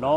9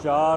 4,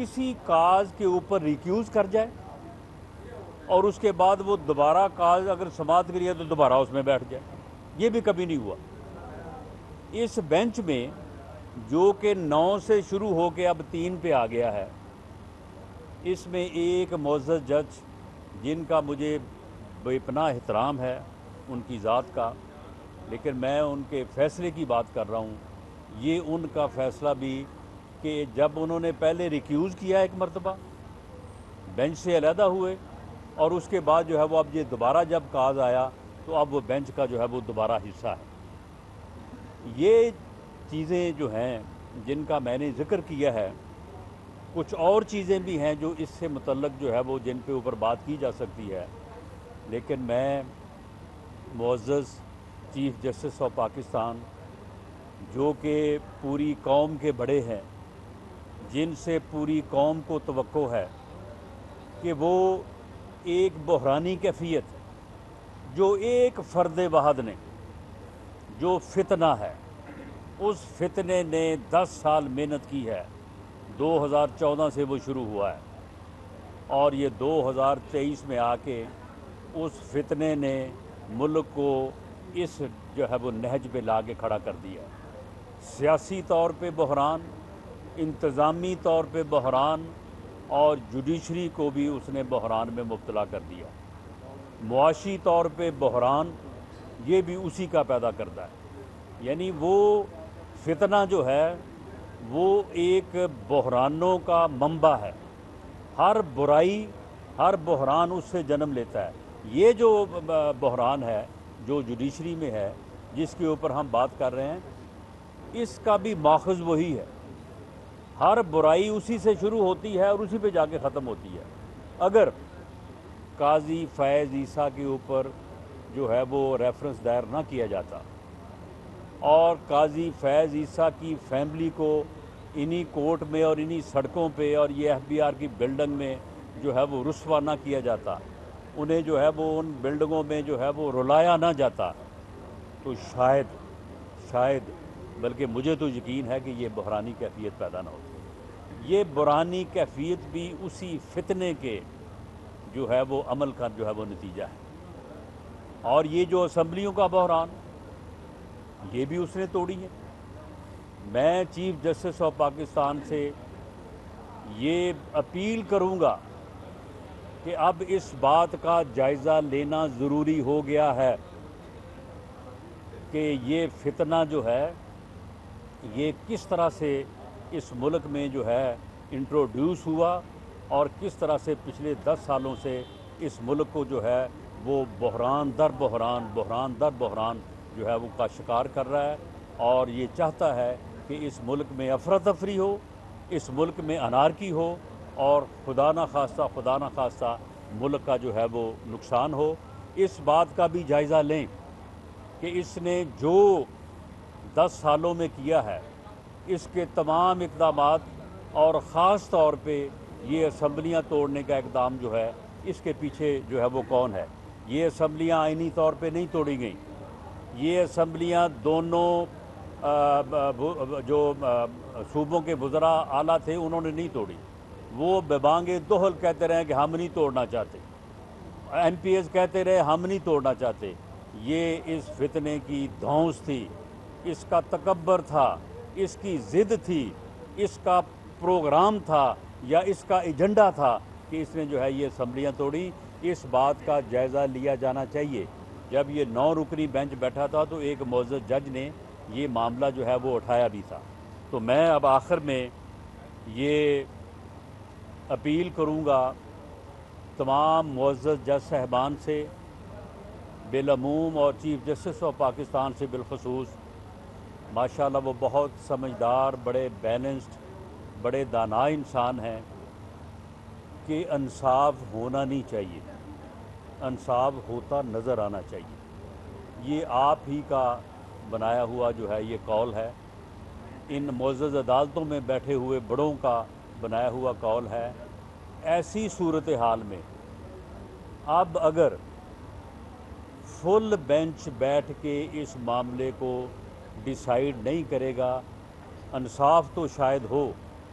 کسی کاز کے اوپر ریکیوز کر جائے اور اس کے بعد وہ دوبارہ کاز اگر سماعت کے لیے تو دوبارہ اس میں بیٹھ جائے. یہ بھی کبھی نہیں ہوا. اس بینچ میں جو کہ 9 سے شروع ہو کے اب 3 پہ آ گیا ہے، اس میں ایک معزز جج جن کا مجھے بے پناہ احترام ہے ان کی ذات کا، لیکن میں ان کے فیصلے کی بات کر رہا ہوں. یہ ان کا فیصلہ بھی کہ جب انہوں نے پہلے ریکیوز کیا ایک مرتبہ، بینچ سے علیحدہ ہوئے، اور اس کے بعد جو ہے وہ اب یہ دوبارہ جب کاز آیا تو اب وہ بینچ کا جو ہے وہ دوبارہ حصہ ہے. یہ چیزیں جو ہیں جن کا میں نے ذکر کیا ہے، کچھ اور چیزیں بھی ہیں جو اس سے متعلق جو ہے وہ جن کے اوپر بات کی جا سکتی ہے، لیکن میں معزز چیف جسٹس آف پاکستان جو کہ پوری قوم کے بڑے ہیں، جن سے پوری قوم کو توقع ہے کہ وہ ایک بحرانی کیفیت جو ایک فرد واحد نے جو فتنہ ہے، اس فتنے نے 10 سال محنت کی ہے. 2014 سے وہ شروع ہوا ہے اور یہ 2023 میں آ کے اس فتنے نے ملک کو اس جو ہے وہ نہج پہ لا کے کھڑا کر دیا. سیاسی طور پہ بحران، انتظامی طور پہ بحران، اور جوڈیشری کو بھی اس نے بحران میں مبتلا کر دیا. معاشی طور پہ بحران یہ بھی اسی کا پیدا کرتا ہے. یعنی وہ فتنہ جو ہے وہ ایک بحرانوں کا منبع ہے. ہر برائی، ہر بحران اس سے جنم لیتا ہے. یہ جو بحران ہے جو جوڈیشری میں ہے، جس کے اوپر ہم بات کر رہے ہیں، اس کا بھی ماخذ وہی ہے. ہر برائی اسی سے شروع ہوتی ہے اور اسی پہ جا کے ختم ہوتی ہے. اگر قاضی فیض عیسیٰ کے اوپر جو ہے وہ ریفرنس دائر نہ کیا جاتا اور قاضی فیض عیسیٰ کی فیملی کو انہی کورٹ میں اور انہی سڑکوں پہ اور یہ FBI کی بلڈنگ میں جو ہے وہ رسوا نہ کیا جاتا، انہیں جو ہے وہ ان بلڈنگوں میں جو ہے وہ رلایا نہ جاتا، تو شاید بلکہ مجھے تو یقین ہے کہ یہ بحرانی کیفیت پیدا نہ ہوتی. یہ بحرانی کیفیت بھی اسی فتنے کے جو ہے وہ عمل کا جو ہے وہ نتیجہ ہے. اور یہ جو اسمبلیوں کا بحران، یہ بھی اس نے توڑی ہے. میں چیف جسٹس آف پاکستان سے یہ اپیل کروں گا کہ اب اس بات کا جائزہ لینا ضروری ہو گیا ہے کہ یہ فتنہ جو ہے یہ کس طرح سے اس ملک میں جو ہے انٹروڈیوس ہوا اور کس طرح سے پچھلے 10 سالوں سے اس ملک کو جو ہے وہ بحران در بحران جو ہے وہ کا شکار کر رہا ہے. اور یہ چاہتا ہے کہ اس ملک میں افراتفری ہو، اس ملک میں انارکی ہو، اور خدا نہ خواستہ ملک کا جو ہے وہ نقصان ہو. اس بات کا بھی جائزہ لیں کہ اس نے جو 10 سالوں میں کیا ہے، اس کے تمام اقدامات، اور خاص طور پہ یہ اسمبلیاں توڑنے کا اقدام جو ہے، اس کے پیچھے جو ہے وہ کون ہے. یہ اسمبلیاں آئینی طور پہ نہیں توڑی گئیں. یہ اسمبلیاں دونوں جو صوبوں کے وزراء اعلیٰ تھے انہوں نے نہیں توڑی. وہ ببانگ دہل کہتے رہے کہ ہم نہیں توڑنا چاہتے، MPs کہتے رہے ہم نہیں توڑنا چاہتے. یہ اس فتنے کی دھونس تھی، اس کا تکبر تھا، اس کی ضد تھی، اس کا پروگرام تھا یا اس کا ایجنڈا تھا کہ اس نے جو ہے یہ اسمبلیاں توڑی. اس بات کا جائزہ لیا جانا چاہیے. جب یہ 9 رکنی بینچ بیٹھا تھا تو ایک معزز جج نے یہ معاملہ جو ہے وہ اٹھایا بھی تھا. تو میں اب آخر میں یہ اپیل کروں گا تمام معزز جج صاحبان سے بالعموم اور چیف جسٹس آف پاکستان سے بالخصوص. ماشاءاللہ وہ بہت سمجھدار، بڑے بیلنسڈ، بڑے دانا انسان ہیں کہ انصاف ہونا نہیں چاہیے، انصاف ہوتا نظر آنا چاہیے. یہ آپ ہی کا بنایا ہوا جو ہے یہ قول ہے، ان معزز عدالتوں میں بیٹھے ہوئے بڑوں کا بنایا ہوا قول ہے. ایسی صورتحال میں اب اگر فل بینچ بیٹھ کے اس معاملے کو ڈیسائیڈ نہیں کرے گا، انصاف تو شاید ہو